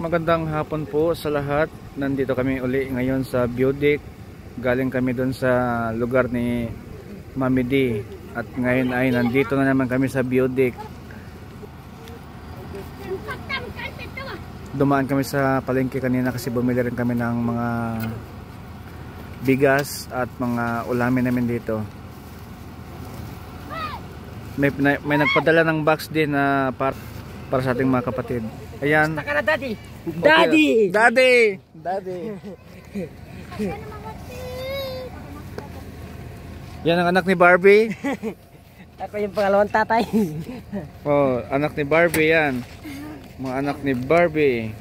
Magandang hapon po sa lahat. Nandito kami uli ngayon sa Beaudic. Galing kami doon sa lugar ni Mami D. At ngayon ay nandito na naman kami sa Beaudic. Dumaan kami sa palengke kanina kasi bumili rin kami ng mga bigas at mga ulamin namin dito. May nagpadala ng box din na para sa ating mga kapatid. Ayan. Daddy! Okay. Daddy! Daddy! Yan ang anak ni Barbie. Ako yung pangalawang tatay. Oh, anak ni Barbie yan. Mga anak ni Barbie.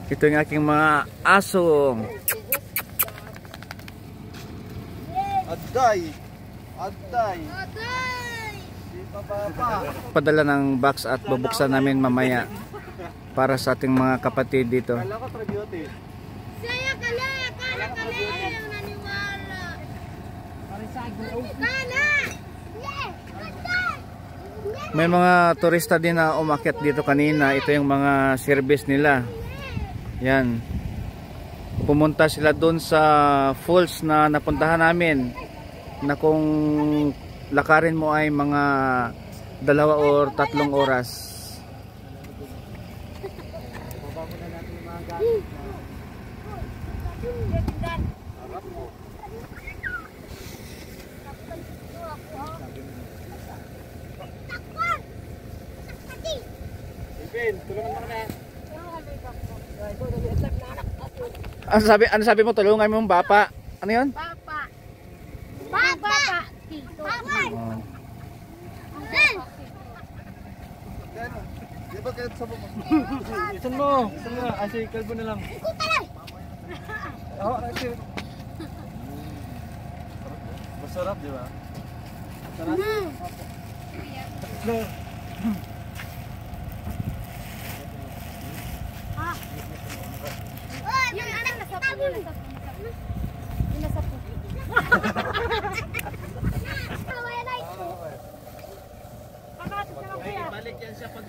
Ito yung aking mga aso. Aday! Aday! Di pa baba. Padala ng box at bubuksan namin mamaya para sa ating mga kapatid dito. Kala ko pre-beauty. Saya kala yung naniwala. Kala! May mga turista din na umakyat dito kanina. Ito yung mga service nila. Yan. Pumunta sila doon sa falls na napuntahan namin, na kung lakarin mo ay mga 2 or 3 oras. Tulungan mo na. Ano sabi mo? Tulungan mo yung bapa. Ano yun? Papa. Papa. Papa. Oh. Di ba kahit sa baba? Isan mo! Asi, kalbo na lang. Oo, kasi. Masarap, di ba? Sarap. Yung anak nasa po. Yung nasa po. Balik yan siya pag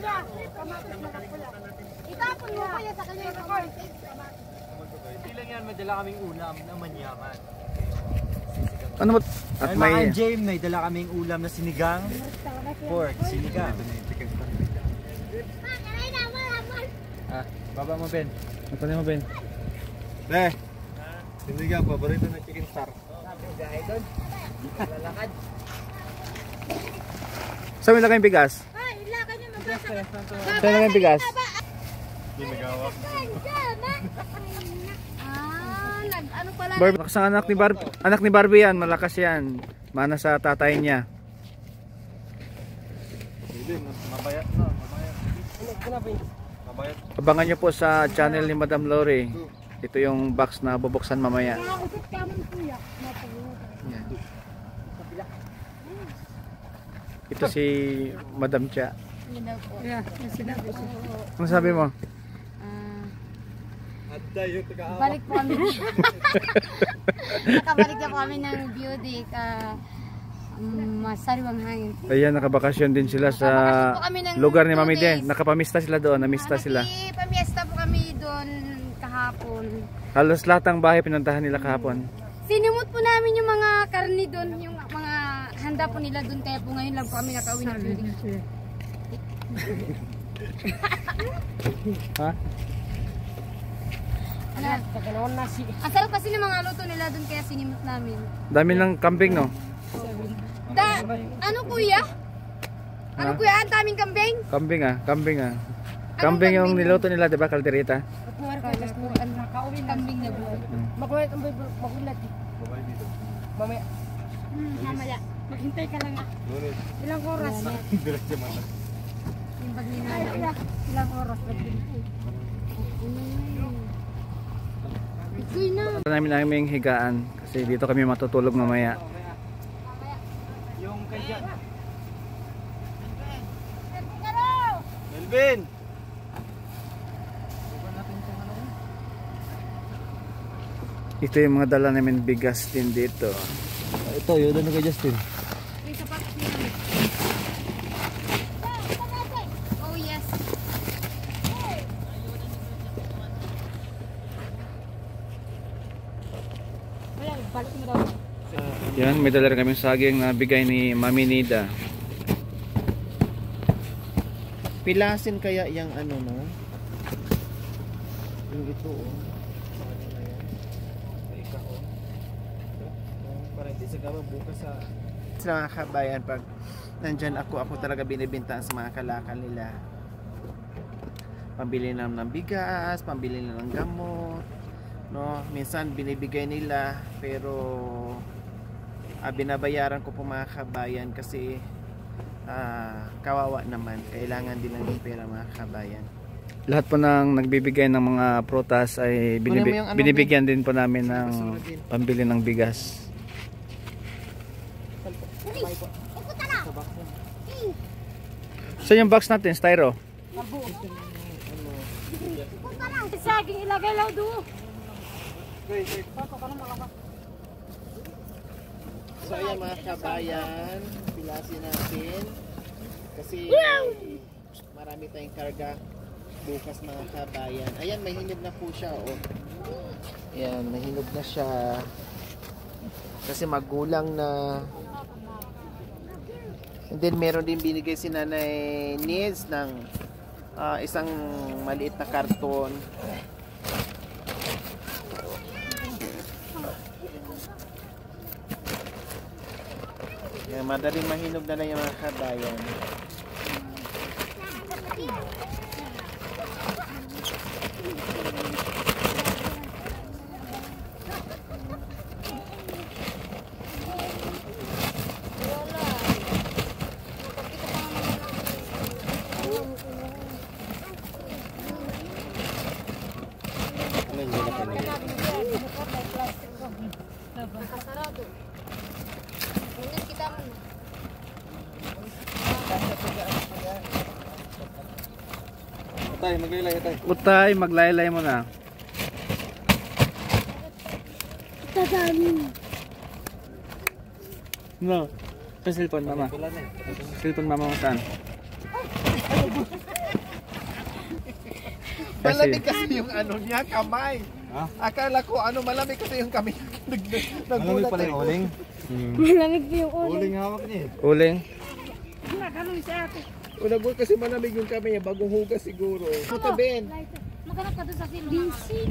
Itapon mo pa yan sa kanya. Hindi lang yan, may dala kaming ulam na manyaman. Ano mo? At Ay, mga James, may dala kaming ulam na sinigang pork, sinigang. Baba mo, Ben. Ano mo, Ben? Hindi ka, paborito na chicken star. Lalakad. Saan mo ilagay yung bigas? Ilakad niyo magbasa. Saan ilagay yung bigas? Hindi nagawak. Ano pala? Barbie. Malakas ang anak ni Barbie yan. Malakas yan. Mana sa tatay niya. Hindi, mabayat na. Mabayat. Abangan nyo po sa channel ni Madam Lori. Ito yung box na bubuksan mamaya. Yan. Ito si Madam Cha. Ano sabi mo? Aday yung taga-awa. Balik po kami. Nakabalik na po kami ng Beaudic. Masariwang hangin. Ayan, nakabakasyon din sila sa lugar ni Mami De. Nakapamista sila doon. Namista sila. Pamiesta po kami doon kahapon. Halos lahat ng bahay pinuntahan nila kahapon. Sinimot po namin yung mga karni doon, yung mga handa po nila doon. Kaya po ngayon lang po kami nakauwi ng Beaudic. Ha? Ang sarap kasi ng mga luto nila doon kaya sinimot namin. Dami ng kambing, no? Ano kuya? Ano kuya? Ang daming kambing? Kambing ah. Kambing yung niluto nila, di ba? Kalderita. Nakauwi kambing na buhay. Magulat ang magulat eh. Babay dito. Mamaya. Mamaya. Maghintay ka lang ah. Lunod. Ilang oras? Diretso man na. Yung bag ni nanay. Ilang oras maghintay? Ikoy na. Ito namin higaan kasi dito kami matutulog mamaya. Yung kaya. Melvin! Ito yung mga dala namin bigas din dito. Ito, yun na kay Justin. Yung sapatos niya. Oh, yes. Wala, balik mo daw. Yan, may dala rin kaming saging na bigay ni Mami Nida. Pilasin kaya yung ano no? Yung ito oh. Para hindi sa gaba bukas sa mga kabayan pag nandyan ako talaga binibintaan sa mga kalakal nila. Pambili naman ng bigas, pambili na ng gamot, no? Minsan binibigay nila pero binabayaran ko po mga kabayan kasi kawawa naman, kailangan din ng pera mga kabayan. Lahat po ng nagbibigay ng mga prutas ay binibigyan din po namin ng pambili ng bigas. Saan yung box natin, styro? Saging ilagay lang doon. So ayan mga kabayan, pilasin natin kasi marami tayong karga bukas mga kabayan. Ayan, may hinog na po siya oh. Ayan, may hinog na siya kasi magulang na. And then meron din binigay si Nanay Nids ng isang maliit na karton. Yan, madaling mahinog na lang yung mga kabayan. Tay, maglaylay tay. Utay, maglaylay mo na. No. Sa cellphone mama. Cellphone mama mo saan? Malamig kasi yung ano niya, kamay. Ha? Akala ko ano, malamig kasi yung kamay. Malamig pala yung uling. Malamig po yung ulo. Uling hawak niya eh. Uling. Nagano'n siya ako. Unang kasi malamig yung kamay niya, bagong hugas siguro. Ito Ben, Maghanap ka doon sa silo. Binsin.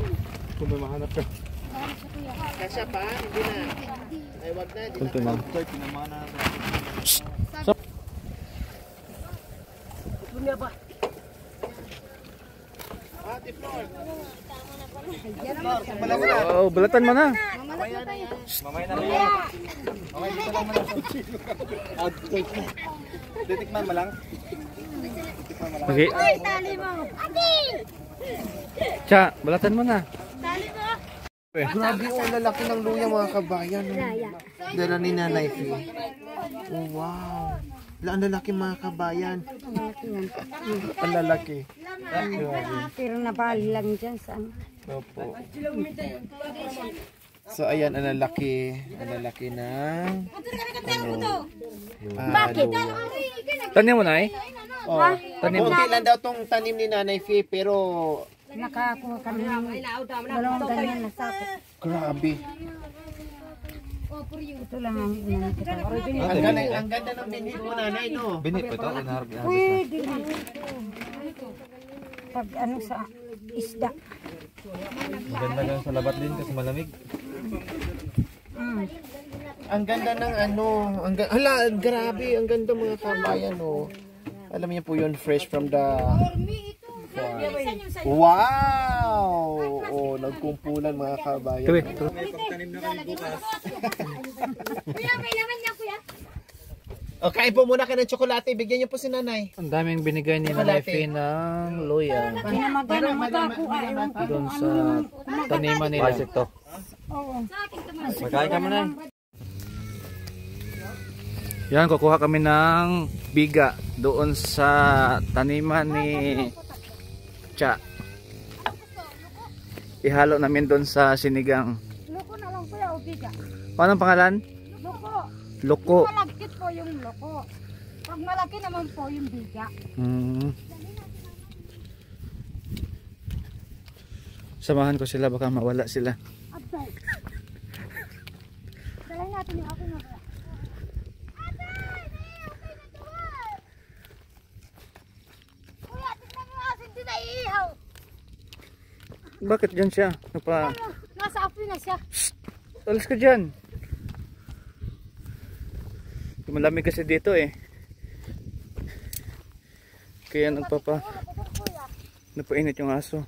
Kung may mahanap ka. Maghanap siya kuya. kasya pa? Hindi na. Ay wag na, di Punto na. na. Tay, pinamana na. Ate Flor. Oh, balatan mo na. Mamaya na yan. Mamay na lang. Okay, dito lang muna. Titikman mo lang. Okay. Uy, tali mo. Ate! Cha, balatan mo na. Tali mo. Grabe yung lalaki ng luya mga kabayan. Dala ni Nanay Fi. Oh wow. Ang lalaki mga kabayan. Ang lalaki. Pero napali lang dyan sa ano. Opo. So ayan ang lalaki. Ang lalaki ng Bakit? Tanim mo na eh. Oh, konti lang daw tong tanim ni Nanay Fi pero Nakakuha kami ng dalawang ganyan na sapot. grabe. Ito lang ang inanakita. Ang ganda ng binhi mo Nanay no. Binit pa ito. Inaharap yan. Pwede na ito. Pag ano sa isda. Maganda lang sa labat din kasi malamig. Ang ganda ng ano, hala, grabe, ang ganda mga kabayan no. Alam niyo po yun, fresh from the wow! Oh, nagkumpulan mga kabayan. Tuwi. Kuya, may laman niya kuya. O, kain po muna kayo ng tsokolate. Bigyan niyo po si Nanay. Ang daming binigay ni Nanay Fi ng luya Pinamagana makakuha. doon sa taniman nila. Magkain ka muna. Yan, kukuha kami ng biga doon sa taniman ni Cha. Ihalo namin doon sa sinigang. Loko na lang kuya o biga. Paano ang pangalan? Loko. Loko. Malagkit po yung loko. Pag malaki naman po yung biga. Samahan ko sila, baka mawala sila. Absay. Dalhin natin yung ako na ba? Kuya, tignan mo asin din ay ihaw. Bakit dyan siya? Nasa apoy na siya. Alis ka dyan. Malamig kasi dito eh. Kaya napainit yung aso.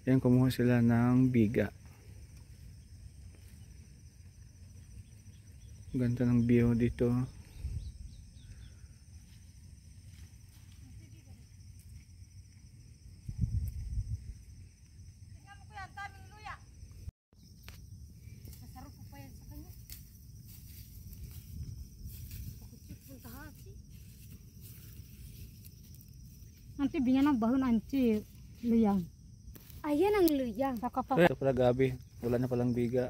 Yan, kumuha sila ng biga. Ganda ng view dito. Masarap po pa yan sa kanya. Punta hati. Nanti binyan ng bahon anti luyang. Ayan ang luyang. Ito pala gabi. Wala na palang biga.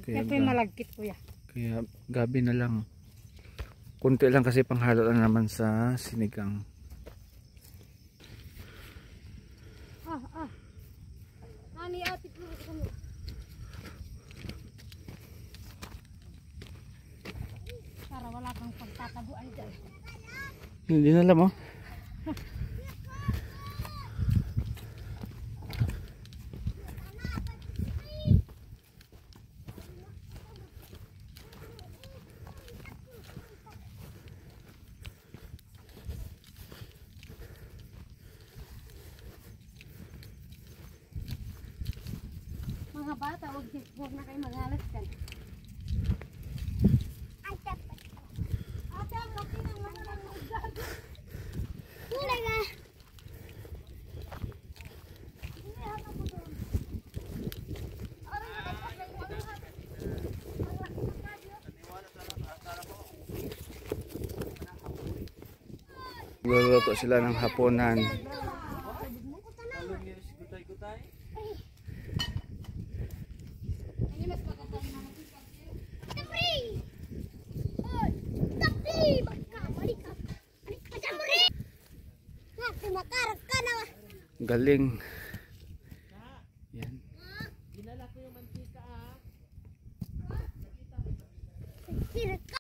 Kaya malagkit kuya. Kaya gabi na lang. Kunti lang kasi panghalo lang naman sa sinigang. Ani ati po kami. Para wala kang pagtatabuan dyan. Hindi na alam oh. Mga bata, huwag na kayo mag-alas dyan. Ate, ang laki ng mga nangudad. Kulay na. Luluto sila ng hapunan. Galing. Yan. Ginala ko yung mantika ah. Sirka.